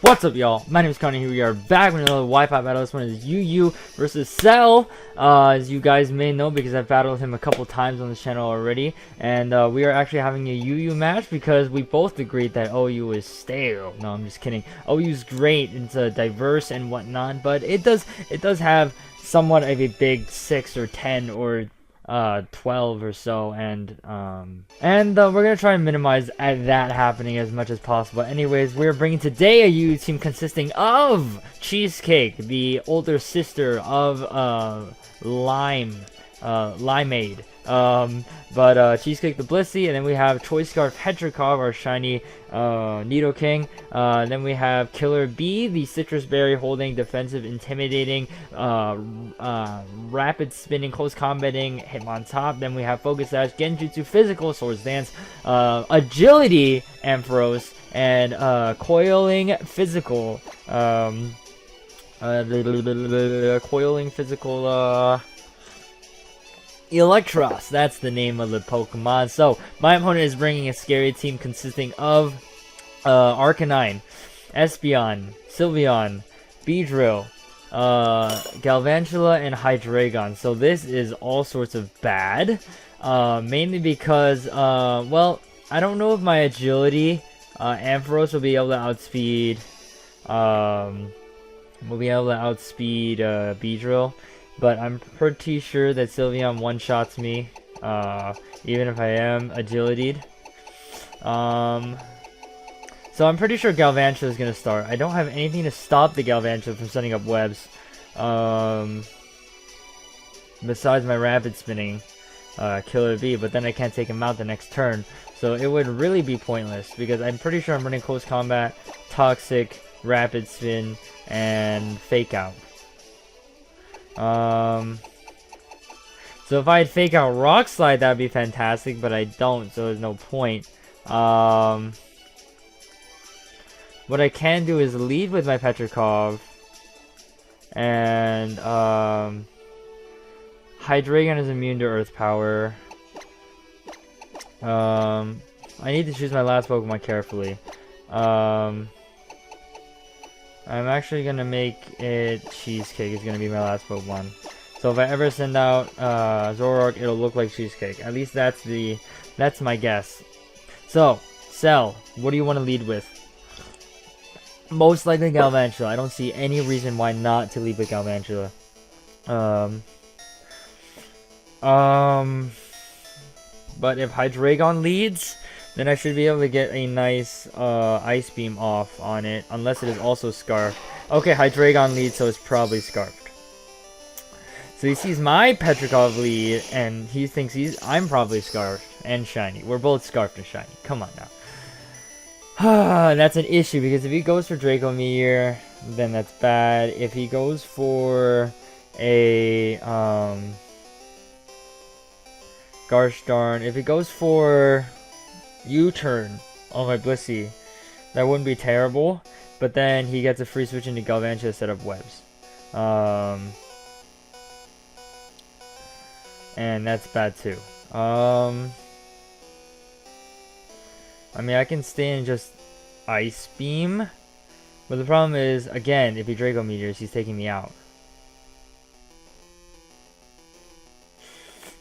What's up, y'all? My name is Connie. Here we are back with another Wi-Fi battle. This one is UU versus Cell. As you guys may know, because I've battled him a couple times on this channel already, and we are actually having a UU match because we both agreed that OU is stale. No, I'm just kidding. OU is great. It's diverse and whatnot, but it does have somewhat of a big 6 or 10 or 12 or so, and we're gonna try and minimize that happening as much as possible. Anyways, we're bringing today a UU team consisting of Cheesecake, the older sister of Limeade, Cheesecake the Blissey, and then we have Choice Scarf Petrikov, our shiny Nidoking. Then we have Killer B, the Citrus Berry holding, defensive, intimidating, rapid spinning, close combating, Hitmontop. Then we have Focus Sash, Genjutsu, Physical, Swords Dance, Agility, Ampharos, and Coiling Physical, Coiling Physical, Electros, that's the name of the Pokemon. So, my opponent is bringing a scary team consisting of Arcanine, Espeon, Sylveon, Beedrill, Galvantula, and Hydreigon. So this is all sorts of bad, mainly because, well, I don't know if my agility, Ampharos will be able to outspeed, Beedrill. But I'm pretty sure that Sylveon one-shots me, even if I am agilitied. So I'm pretty sure Galvantula is going to start. I don't have anything to stop the Galvantula from setting up webs. Besides my rapid spinning, Killer Bee, but then I can't take him out the next turn. So it would really be pointless, because I'm pretty sure I'm running Close Combat, Toxic, Rapid Spin, and Fake Out. So if I had Fake Out Rock Slide, that would be fantastic, but I don't, so there's no point. What I can do is lead with my Petrikov, and Hydreigon is immune to Earth Power. I need to choose my last Pokemon carefully. I'm actually gonna make it Cheesecake is gonna be my last Pokemon. So if I ever send out Zoroark, it'll look like Cheesecake. At least that's my guess. So, Cell, what do you want to lead with? Most likely Galvantula. I don't see any reason why not to lead with Galvantula. But if Hydreigon leads, then I should be able to get a nice Ice Beam off on it, unless it is also Scarfed. Okay, Hydreigon leads, so it's probably Scarfed. So he sees my Petrikov lead, and he thinks I'm probably Scarfed and Shiny. We're both Scarfed and Shiny. Come on now. That's an issue, because if he goes for Draco Meteor, then that's bad. If he goes for a gosh darn, if he goes for U-turn on my Blissey, that wouldn't be terrible, but then he gets a free switch into Galvantula to set up webs, and that's bad too. I mean, I can stay in just Ice Beam, but the problem is, again, if he Draco Meteors, he's taking me out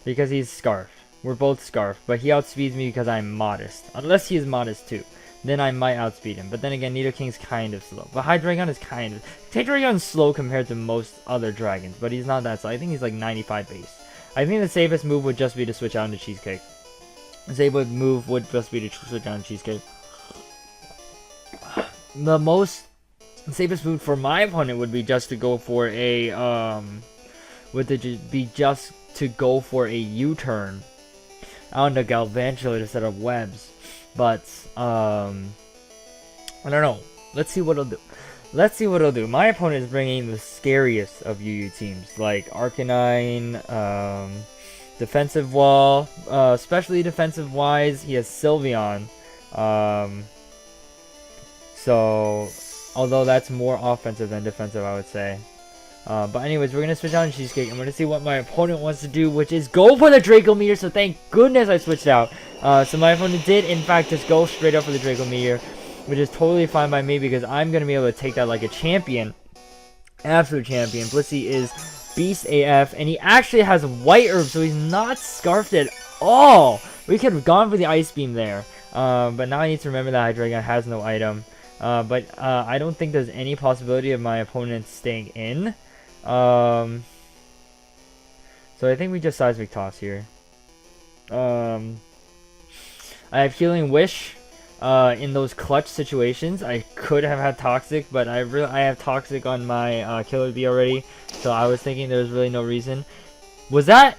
because he's Scarfed. We're both Scarfed, but he outspeeds me because I'm modest. Unless he is modest too, then I might outspeed him. But then again, Nidoking's kind of slow. But Hydreigon is kind of... Hydreigon's slow compared to most other dragons, but he's not that slow. I think he's like 95 base. I think the safest move would just be to switch out into Cheesecake. The safest move would just be to switch out into Cheesecake. The safest move for my opponent would be just to go for a... to go for a U-turn onto Galvantula to set up webs, but I don't know. Let's see what he'll do. My opponent is bringing the scariest of UU teams, like Arcanine, defensive wall, especially defensive wise. He has Sylveon, so although that's more offensive than defensive, I would say. But anyways, we're going to switch out to Cheesecake. I'm going to see what my opponent wants to do, which is go for the Draco Meteor. So thank goodness I switched out. So my opponent did, in fact, just go straight up for the Draco Meteor. which is totally fine by me because I'm going to be able to take that like a champion. Absolute champion. Blissey is beast AF, and he actually has white herb, so he's not scarfed at all. We could have gone for the ice beam there, but now I need to remember that Hydreigon has no item. But I don't think there's any possibility of my opponent staying in. So I think we just Seismic Toss here. I have Healing Wish. In those clutch situations, I could have had Toxic, but I have Toxic on my Killer Bee already, so I was thinking there was really no reason. Was that?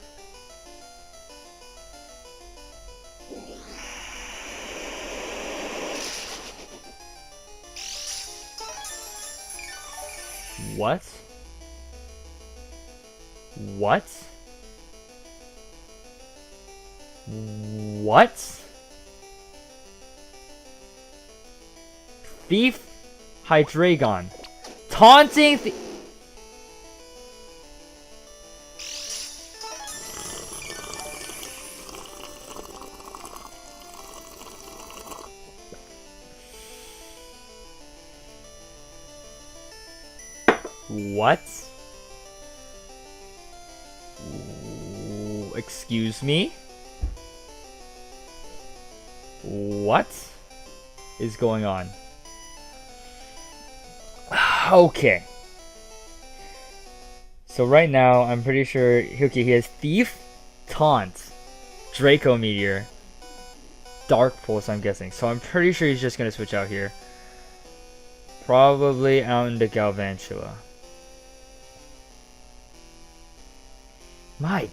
What? What? What? Thief Hydreigon. Taunting What? Excuse me? What is going on? Okay. So right now, I'm pretty sure okay, he has Thief, Taunt, Draco Meteor, Dark Pulse, I'm guessing. So I'm pretty sure he's just going to switch out here. Probably out into Galvantula. My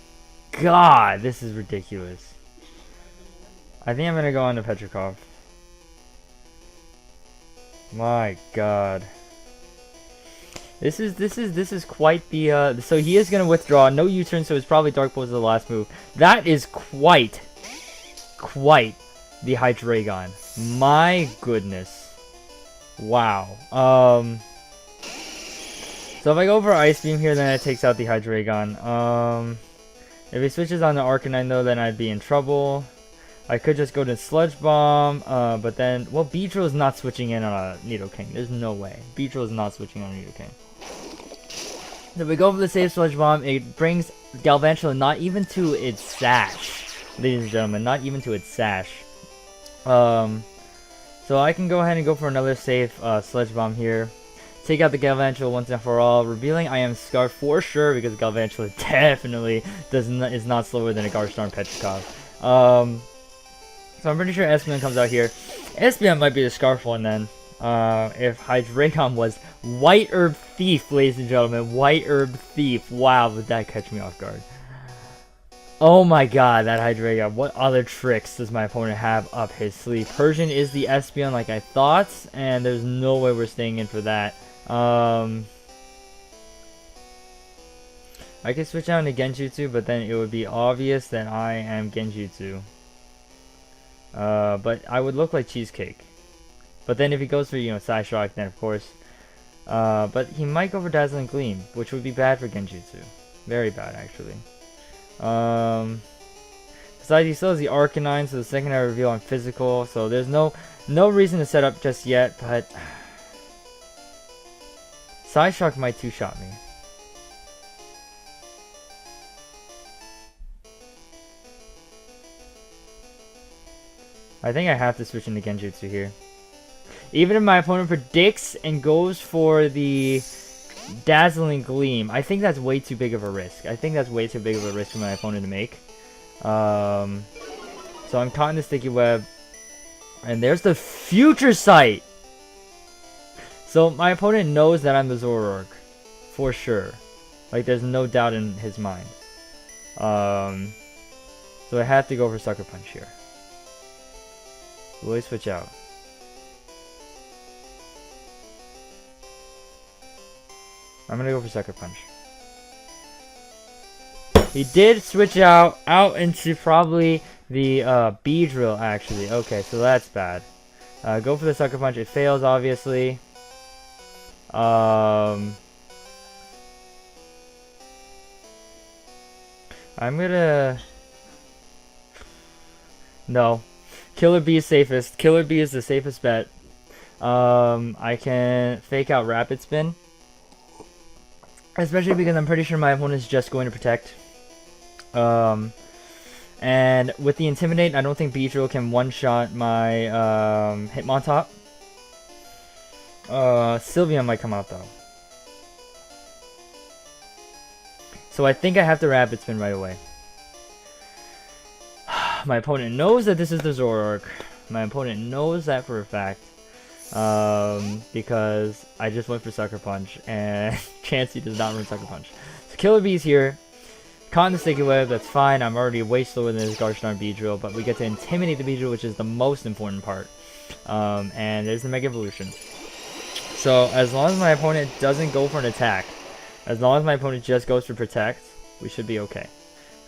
god, this is ridiculous. I think I'm going to go on to Petrikov. My god. This is quite the so he is gonna withdraw, no U-turn, so it's probably Dark Pulse the last move. That is quite the Hydreigon. My goodness. Wow. So if I go for Ice Beam here, then it takes out the Hydreigon. If he switches on the Arcanine though, then I'd be in trouble. I could just go to Sludge Bomb, but then, well, Beedrill is not switching in on a Nidoking. There's no way. Beedrill is not switching on a Nidoking. So if we go for the safe Sludge Bomb, it brings Galvantula not even to its sash. Ladies and gentlemen, not even to its sash. So I can go ahead and go for another safe Sludge Bomb here. Take out the Galvantula once and for all, revealing I am Scarf for sure, because Galvantula definitely is not slower than a Garchomp Petrikov. So I'm pretty sure Espeon comes out here. Espeon might be the Scarf one then. If Hydreigon was White Herb Thief, ladies and gentlemen. White Herb Thief. Wow, would that catch me off guard. Oh my god, that Hydreigon. What other tricks does my opponent have up his sleeve? Persian is the Espeon like I thought, and there's no way we're staying in for that. I could switch out into Genjutsu, but then it would be obvious that I am Genjutsu. But I would look like Cheesecake. But then if he goes for, you know, Psyshock, then of course. But he might go for Dazzling Gleam, which would be bad for Genjutsu. Very bad, actually. Besides, he still has the Arcanine, so the secondary reveal on physical. So there's no reason to set up just yet, but Psyshock might two-shot me. I think I have to switch into Genjutsu here. Even if my opponent predicts and goes for the Dazzling Gleam, I think that's way too big of a risk. I think that's way too big of a risk for my opponent to make. So I'm caught in the Sticky Web. And there's the Future Sight! So my opponent knows that I'm the Zoroark. For sure. Like, there's no doubt in his mind. So I have to go for Sucker Punch here. Will he switch out? I'm gonna go for Sucker Punch. He did switch out into probably the Beedrill, actually. Okay, so that's bad. Go for the Sucker Punch. It fails, obviously. I'm gonna... No. Killer Bee is safest. Killer Bee is the safest bet. I can fake out Rapid Spin. Especially because I'm pretty sure my opponent's just going to protect. And with the Intimidate, I don't think Beedrill can one-shot my Hitmontop. Sylveon might come out though. So I think I have to Rapid Spin right away. My opponent knows that this is the Zoroark. My opponent knows that for a fact. Because I just went for Sucker Punch, and Chansey does not run Sucker Punch. So Killer Bee's here. Caught in the Sticky Web, that's fine. I'm already way slower than this Garchomp Beedrill, but we get to intimidate the Beedrill, which is the most important part. And there's the Mega Evolution. So as long as my opponent doesn't go for an attack, as long as my opponent just goes for Protect, we should be okay.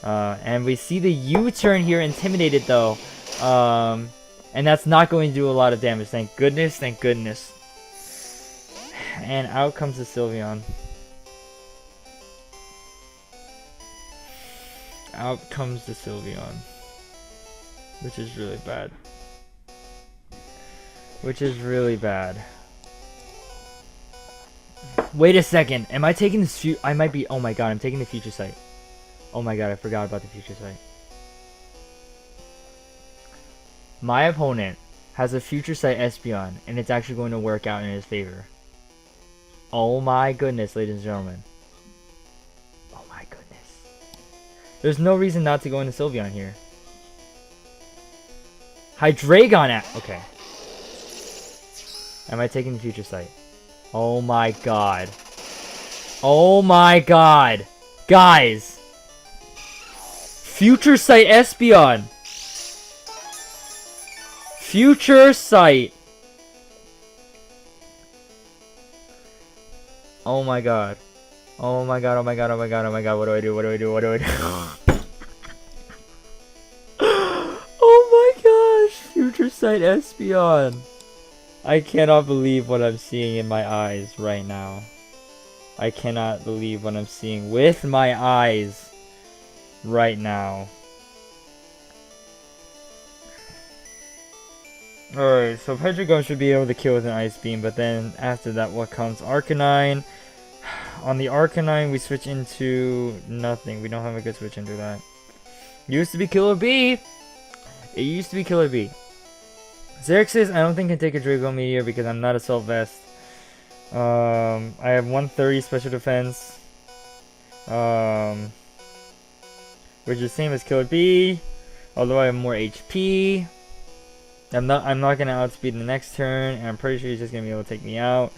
And we see the U-turn here, intimidated though. And that's not going to do a lot of damage. Thank goodness, thank goodness. And out comes the Sylveon. Out comes the Sylveon. Which is really bad. Which is really bad. Wait a second. Am I taking this? I might be. Oh my god, I'm taking the Future Sight. Oh my god, I forgot about the Future Sight. My opponent has a Future Sight Espeon, and it's actually going to work out in his favor. Oh my goodness, ladies and gentlemen. Oh my goodness. There's no reason not to go into Sylveon here. Hydreigon at. Okay. Am I taking the Future Sight? Oh my god. Oh my god. Guys. Future Sight Espeon. Future Sight. Oh my god. Oh my god, oh my god, oh my god, oh my god, what do I do, what do I do, what do I do? Oh my gosh, Future Sight Espeon. I cannot believe what I'm seeing in my eyes right now. I cannot believe what I'm seeing with my eyes right now. Alright, so Petrigon should be able to kill with an Ice Beam, but then after that, what comes? Arcanine. On the Arcanine, we switch into nothing. We don't have a good switch into that. Used to be Killer Bee. It used to be Killer Bee. Xerxes, I don't think can take a Draco Meteor because I'm not Assault Vest. I have 130 special defense. Which is the same as Killer Bee. Although I have more HP. I'm not gonna outspeed the next turn, and I'm pretty sure he's just gonna be able to take me out.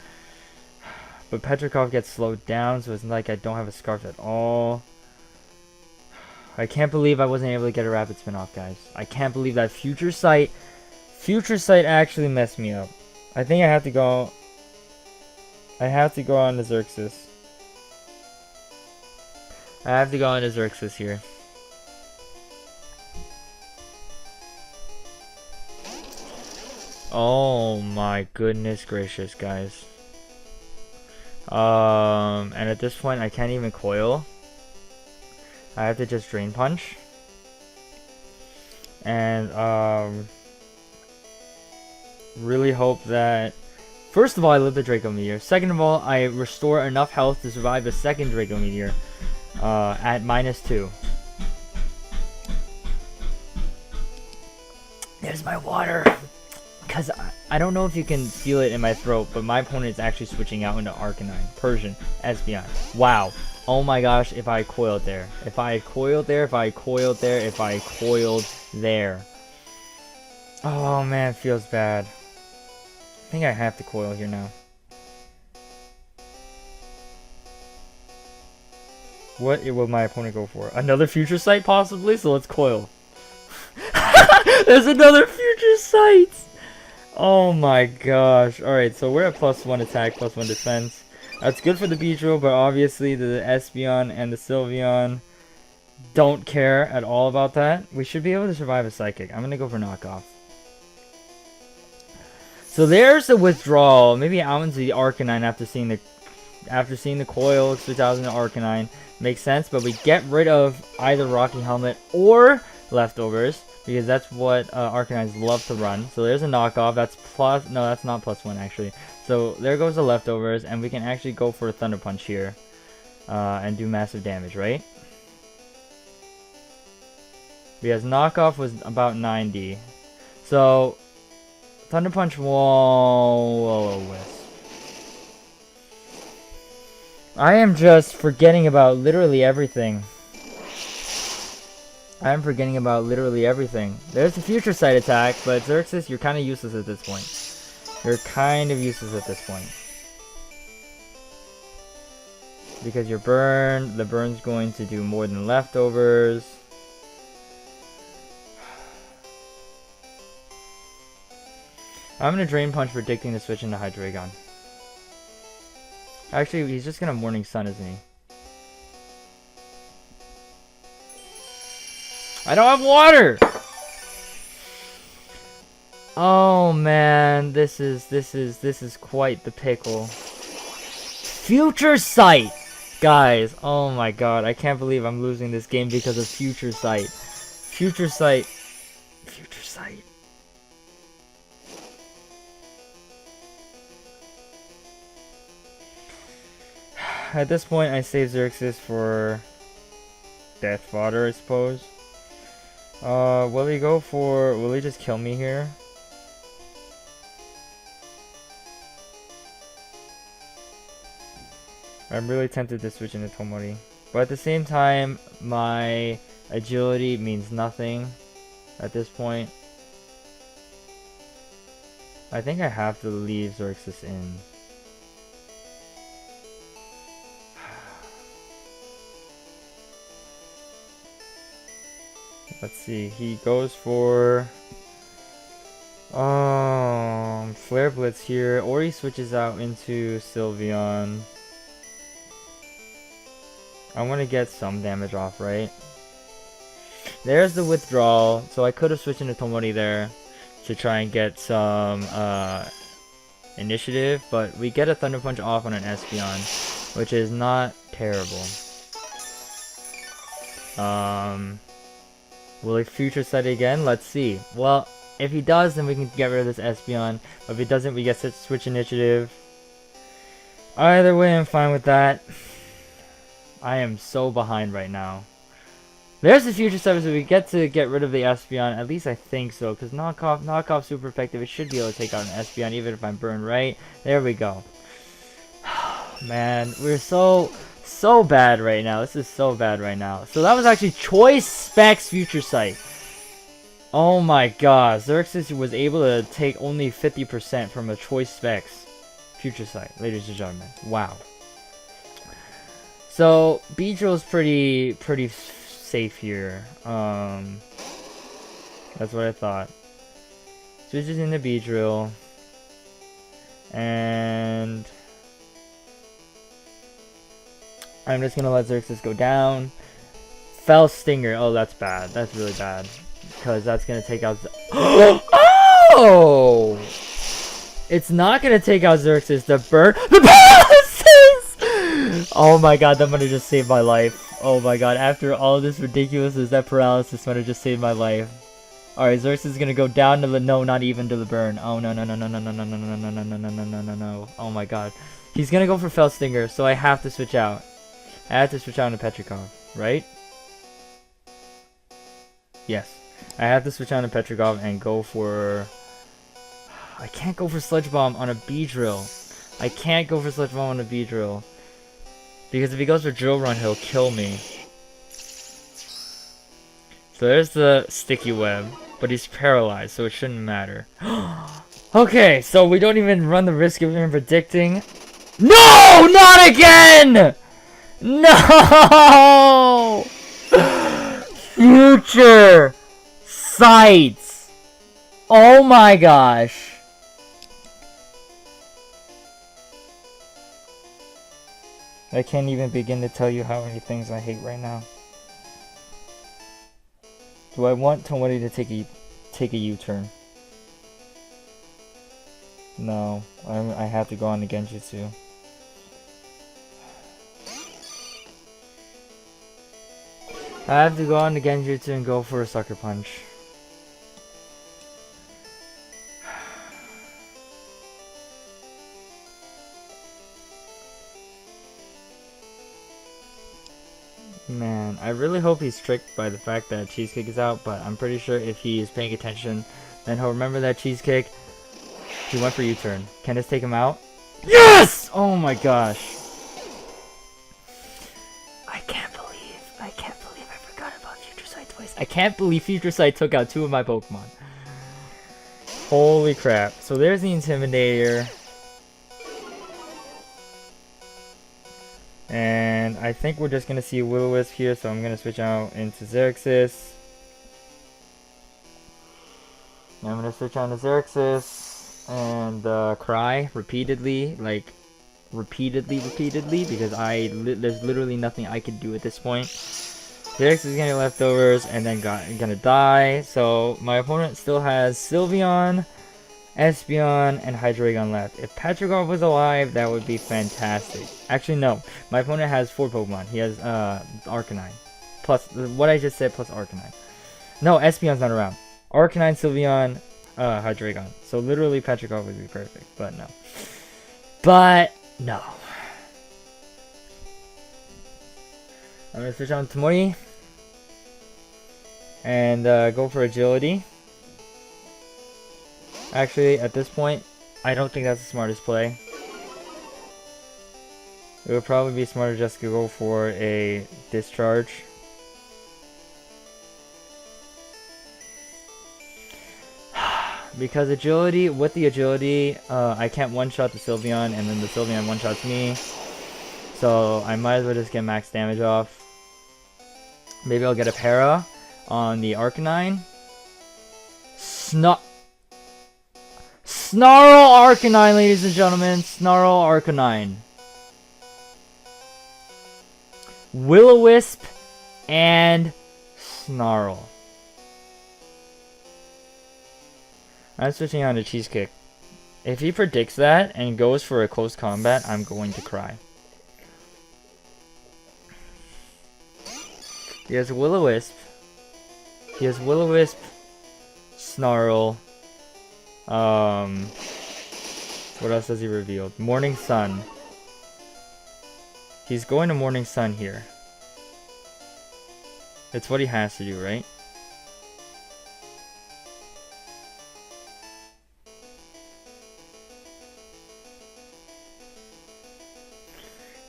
But Petrikov gets slowed down, so it's not like I don't have a Scarf at all. I can't believe I wasn't able to get a Rapid Spin off, guys. I can't believe that Future Sight actually messed me up. I think I have to go. I have to go on the Xerxes. I have to go on the Xerxes here. Oh my goodness gracious, guys. And at this point I can't even coil. I have to just Drain Punch. And really hope that, first of all, I live the Draco Meteor. Second of all, I restore enough health to survive a second Draco Meteor at -2. There's my water. Because I don't know if you can feel it in my throat, but my opponent is actually switching out into Arcanine, Persian, Espeon. Wow. Oh my gosh, if I coiled there. If I coiled there, if I coiled there, if I coiled there. Oh man, it feels bad. I think I have to coil here now. What will my opponent go for? Another Future Sight possibly? So let's coil. There's another Future Sight! Oh my gosh. Alright, so we're at +1 attack, +1 defense. That's good for the Beedrill, but obviously the Espeon and the Sylveon don't care at all about that. We should be able to survive a Psychic. I'm gonna go for knockoff. So there's the withdrawal. Maybe out into the Arcanine after seeing the coil, switch out into Arcanine. Makes sense, but we get rid of either Rocky Helmet or leftovers, because that's what Arcanites love to run. So there's a knockoff. That's plus. No, that's not +1 actually. So there goes the leftovers, and we can actually go for a Thunder Punch here, and do massive damage, right? Because knockoff was about 90. So Thunder Punch Will-O-Wisp. I am just forgetting about literally everything. I am forgetting about literally everything. There's the Future Sight attack, but Xerxes, you're kind of useless at this point. You're kind of useless at this point. Because your burn, the burn's going to do more than leftovers. I'm gonna Drain Punch, predicting to switch into Hydreigon. Actually, he's just gonna Morning Sun, isn't he? I don't have water! Oh man, this is quite the pickle. Future Sight! Guys, oh my god, I can't believe I'm losing this game because of Future Sight. Future Sight. Future Sight. At this point, I save Xerxes for Death Fodder, I suppose. Will he go for... Will he just kill me here? I'm really tempted to switch into Tomori. But at the same time, my agility means nothing at this point. I think I have to leave Xerxes in. Let's see, he goes for Flare Blitz here, or he switches out into Sylveon. I want to get some damage off, right? There's the withdrawal, so I could have switched into Tomori there to try and get some initiative, but we get a Thunder Punch off on an Espeon, which is not terrible. Will he Future Sight again? Let's see. Well, if he does, then we can get rid of this Espeon. But if he doesn't, we get to switch initiative. Either way, I'm fine with that. I am so behind right now. There's the Future Sight, so we get to get rid of the Espeon. At least I think so, because knockoff super effective. It should be able to take out an Espeon, even if I'm burned right. There we go. Man, we're so bad right now. This is so bad right now. So that was actually Choice Specs Future Sight. Oh my god. Xerxes was able to take only 50% from a Choice Specs Future Sight, ladies and gentlemen. Wow. So Beedrill's pretty safe here. That's what I thought. Switches into Beedrill. And I'm just gonna let Xerxes go down. Fell Stinger. Oh, that's bad. That's really bad. Because that's gonna take out... Oh! It's not gonna take out Xerxes. The burn... The paralysis! Oh my god, that might have just saved my life. Oh my god, after all this ridiculousness, that paralysis might have just saved my life. Alright, Xerxes is gonna go down to the... No, not even to the burn. Oh, no, no, no, no, no, no, no, no, no, no, no, no, no, no, no, no. Oh my god. He's gonna go for Fell Stinger, so I have to switch out. I have to switch out to Petrichor, right? Yes. I have to switch out to Petrichor and go for... I can't go for Sludge Bomb on a Beedrill. I can't go for Sludge Bomb on a Beedrill. Because if he goes for Drill Run, he'll kill me. So there's the Sticky Web. But he's paralyzed, so it shouldn't matter. Okay, so we don't even run the risk of him predicting. No! Not again! No! Future Sights. Oh my gosh. I can't even begin to tell you how many things I hate right now. Do I want Tomori to take a U-turn? No, I have to go on the Genjutsu. I have to go on the Genjutsu and go for a Sucker Punch. Man, I really hope he's tricked by the fact that Cheesecake is out, but I'm pretty sure if he is paying attention, then he'll remember that Cheesecake. He went for U-turn. Can this take him out? Yes! Oh my gosh. I can't believe I forgot about Future Sight twice. I can't believe Future Sight took out 2 of my Pokemon. Holy crap. So there's the Intimidator. And I think we're just going to see Will-O-Wisp here, so I'm going to switch out into Xerxes. And I'm going to switch on to Xerxes and cry repeatedly, like repeatedly, because there's literally nothing I can do at this point. Xerxes is going to get leftovers and then going to die, so my opponent still has Sylveon, Espeon, and Hydreigon left. If Patrick was alive, that would be fantastic. Actually, no. My opponent has 4 Pokemon. He has Arcanine. Plus, what I just said, plus Arcanine. No, Espeon's not around. Arcanine, Sylveon, Hydreigon. So literally, Patrick would be perfect. But no. But no. I'm going to switch on to Mori. And go for Agility. Actually, at this point, I don't think that's the smartest play. It would probably be smarter just to go for a Discharge. Because Agility, with the Agility, I can't one-shot the Sylveon, and then the Sylveon one-shots me. So I might as well just get max damage off. Maybe I'll get a Para on the Arcanine. Snarl Arcanine, ladies and gentlemen. Snarl Arcanine. Will-O-Wisp and Snarl. I'm switching on to Cheesecake. If he predicts that and goes for a close combat, I'm going to cry. He has Will-O-Wisp. He has Will-O-Wisp, Snarl. What else has he revealed? Morning Sun. He's going to Morning Sun here. It's what he has to do, right?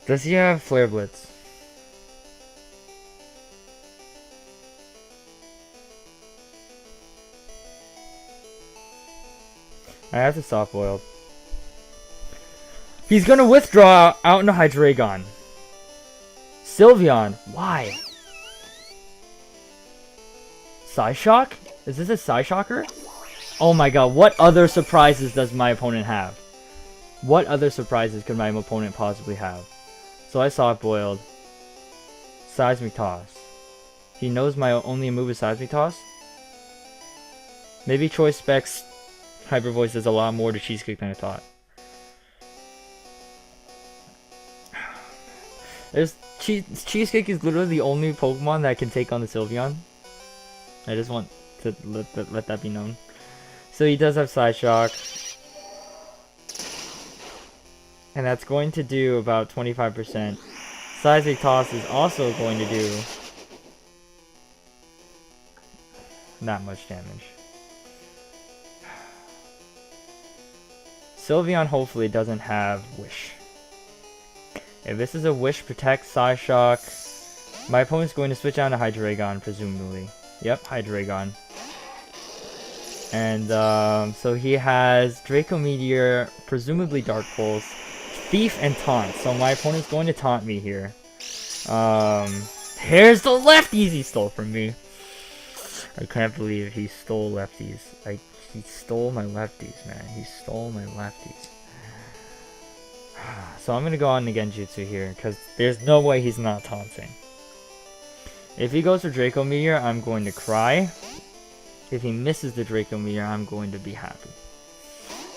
Does he have Flare Blitz? I have to Soft Boiled. He's gonna withdraw out into Hydreigon. Sylveon, why? Psyshock? Is this a Psyshocker? Oh my god, what other surprises does my opponent have? What other surprises could my opponent possibly have? So I Soft Boiled. Seismic Toss. He knows my only move is Seismic Toss? Maybe Choice Specs Hyper Voice does a lot more to Cheesecake than I thought. Cheesecake is literally the only Pokemon that can take on the Sylveon. I just want to let that be known. So he does have Psyshock. And that's going to do about 25%. Seismic Toss is also going to do not much damage. Sylveon hopefully doesn't have Wish. If this is a Wish Protect Psyshock, my opponent's going to switch on to Hydreigon, presumably. Yep, Hydreigon. And so he has Draco Meteor, presumably Dark Pulse, Thief, and Taunt. So my opponent's going to taunt me here. Here's the lefties he stole from me. I can't believe he stole lefties. He stole my lefties, man. He stole my lefties. So I'm gonna go on the Genjutsu here, because there's no way he's not taunting. If he goes for Draco Meteor, I'm going to cry. If he misses the Draco Meteor, I'm going to be happy.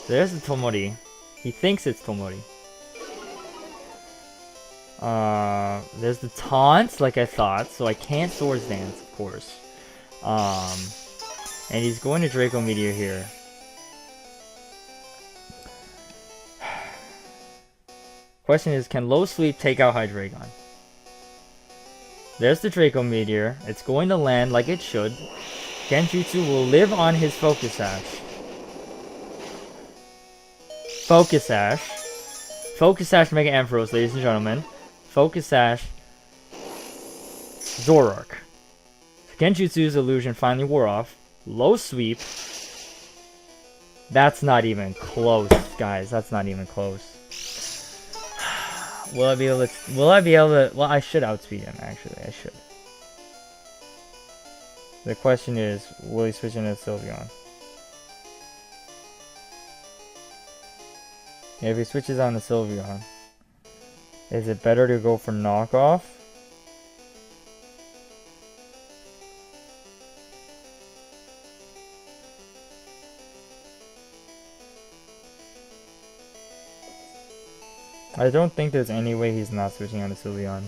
So there's the Tomori. He thinks it's Tomori. There's the taunt, like I thought, so I can't Swords Dance, of course. And he's going to Draco Meteor here. Question is, can Low Sleep take out Hydreigon? There's the Draco Meteor. It's going to land like it should. Genjutsu will live on his Focus Sash. Focus Sash. Focus Sash Mega Ampharos, ladies and gentlemen. Focus Sash. Zoroark. Genjutsu's illusion finally wore off. Low Sweep. That's not even close, guys. That's not even close. Will I be able to... Well, I should outspeed him, actually. I should. The question is, will he switch into Sylveon? If he switches on to Sylveon, is it better to go for knockoff? I don't think there's any way he's not switching on to Sylveon.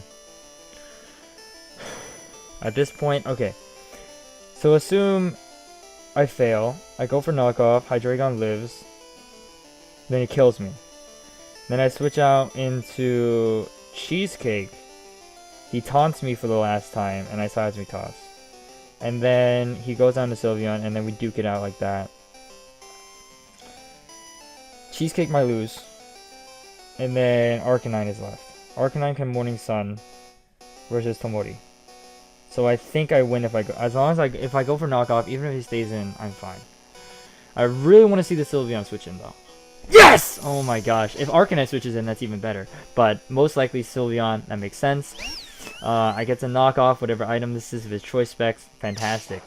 At this point, okay. So assume I fail. I go for knockoff. Hydreigon lives. Then he kills me. Then I switch out into Cheesecake. He taunts me for the last time, and I Seismic Toss. And then he goes down to Sylveon, and then we duke it out like that. Cheesecake might lose. And then Arcanine is left. Arcanine can Morning Sun versus Tomori. So I think I win if I go. As long as if I go for knockoff, even if he stays in, I'm fine. I really want to see the Sylveon switch in though. Yes! Oh my gosh. If Arcanine switches in, that's even better. But most likely Sylveon, that makes sense. I get to knock off whatever item this is with his choice specs. Fantastic.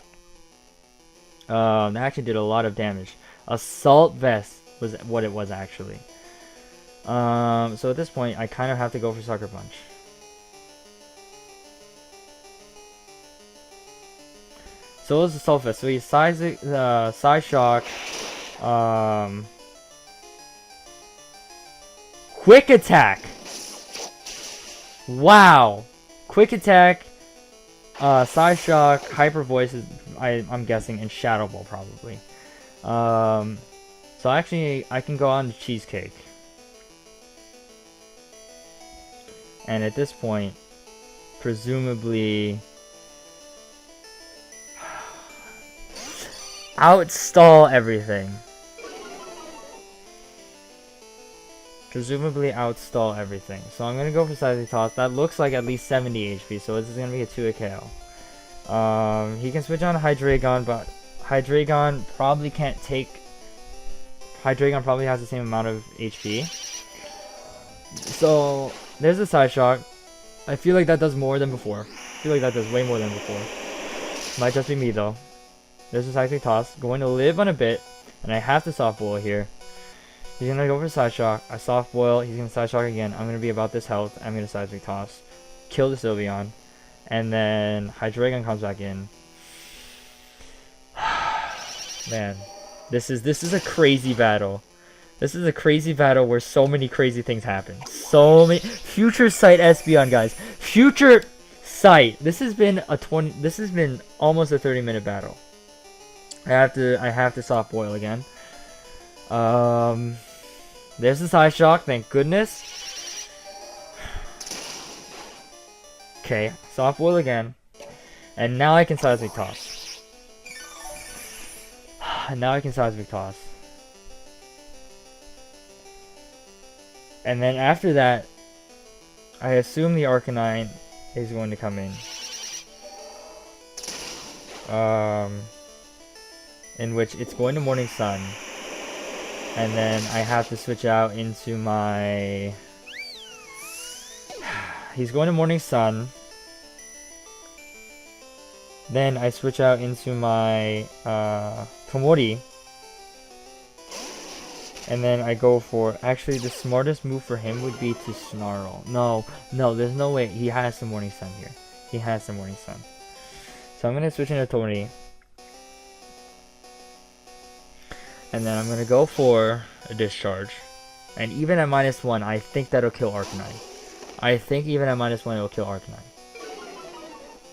That actually did a lot of damage. Assault Vest was what it was actually. So at this point, I kind of have to go for Sucker Punch. So it's Assault Vest. So he's Psy Shock. Quick Attack. Wow. Quick Attack. Psy Shock. Hyper Voice is, I'm guessing, and Shadow Ball probably. So actually, I can go on to Cheesecake. And at this point, presumably, outstall everything. Presumably outstall everything. So I'm going to go for Seismic Toss. That looks like at least 70 HP, so this is going to be a 2-hit KO. He can switch on to Hydreigon, but Hydreigon probably can't take... Hydreigon probably has the same amount of HP. So... there's a Psy Shock. I feel like that does more than before. I feel like that does way more than before. Might just be me though. There's a Seismic Toss. Going to live on a bit. And I have to Soft Boil here. He's going to go for Psy Shock. I Soft Boil. He's going to Psy Shock again. I'm going to be about this health. I'm going to Seismic Toss. Kill the Sylveon. And then Hydreigon comes back in. Man. This is a crazy battle. This is a crazy battle where so many crazy things happen. So many Future Sight Espeon, guys. Future Sight. This has been almost a 30-minute battle. I have to Soft Boil again. There's the Psy Shock, thank goodness. Okay, Soft Boil again. And now I can Seismic Toss. Now I can Seismic Toss. And then after that, I assume the Arcanine is going to come in which it's going to Morning Sun. And then I have to switch out into my... He's going to Morning Sun. Then I switch out into my Tomori. And then I go for... Actually, the smartest move for him would be to Snarl. No, there's no way. He has the Morning Sun here. He has the Morning Sun. So I'm going to switch into Tomori. And then I'm going to go for a Discharge. And even at -1, I think that'll kill Arcanine. I think even at -1 it'll kill Arcanine.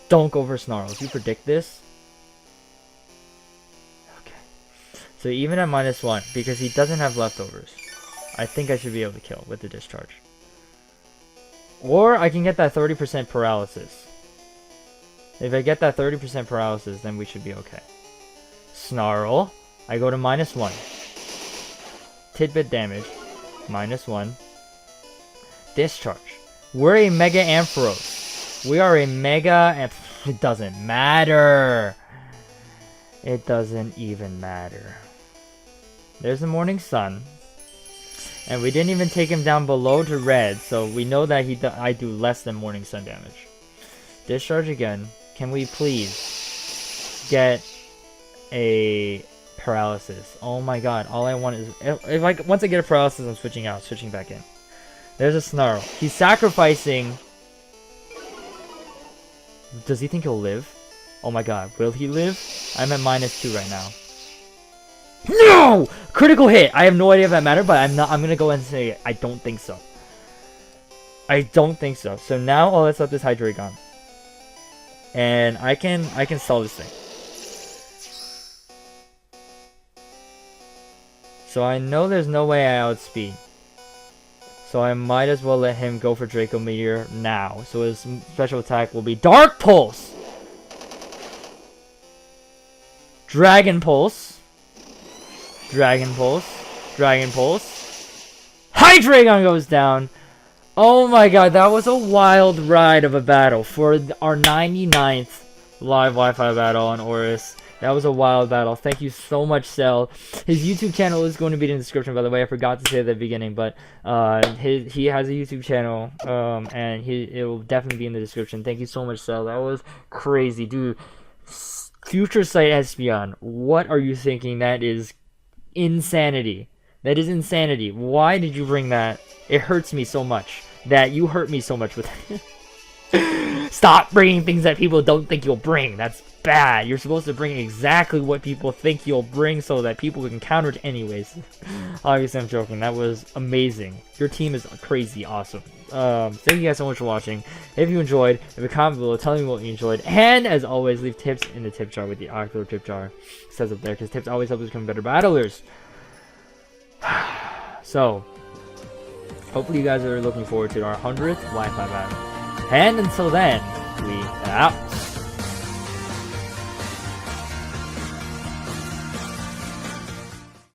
Don't go for Snarl. Do you predict this? Okay. So even at -1, because he doesn't have leftovers, I think I should be able to kill with the discharge. Or I can get that 30% paralysis. If I get that 30% paralysis, then we should be okay. Snarl. I go to -1. Tidbit damage. -1. Discharge. We're a Mega Ampharos. We are a Mega and it doesn't matter. It doesn't even matter. There's the Morning Sun. And we didn't even take him down below to red, so we know that I do less than Morning Sun damage. Discharge again. Can we please get a paralysis? Oh my god, all I want is... once I get a paralysis, I'm switching out, switching back in. There's a Snarl. He's sacrificing... Does he think he'll live? Oh my god, will he live? I'm at -2 right now. No! Critical hit! I have no idea if that mattered, but I'm gonna go and say I don't think so. I don't think so. So now all that's left is Hydreigon. And I can sell this thing. So I know there's no way I outspeed. So I might as well let him go for Draco Meteor now. So his special attack will be Dark Pulse! Dragon Pulse. Dragon Pulse. Dragon Pulse. Hydreigon goes down! Oh my god, that was a wild ride of a battle for our 99th live Wi-Fi battle on ORAS. That was a wild battle. Thank you so much, Cell. His YouTube channel is going to be in the description, by the way. I forgot to say at the beginning, but he has a YouTube channel, and it will definitely be in the description. Thank you so much, Cell. That was crazy, dude. Future Sight Espeon, what are you thinking? That is insanity. That is insanity. Why did you bring that? It hurts me so much that you hurt me so much with it. Stop bringing things that people don't think you'll bring. That's bad. You're supposed to bring exactly what people think you'll bring so that people can counter it anyways. Obviously, I'm joking. That was amazing. Your team is crazy awesome. Thank you guys so much for watching. If you enjoyed, leave a comment below telling me what you enjoyed. And as always, leave tips in the tip jar with the OHKO tip jar. It says up there because tips always help us become better battlers. So, hopefully you guys are looking forward to our 100th Wi-Fi battle. And until then, we out.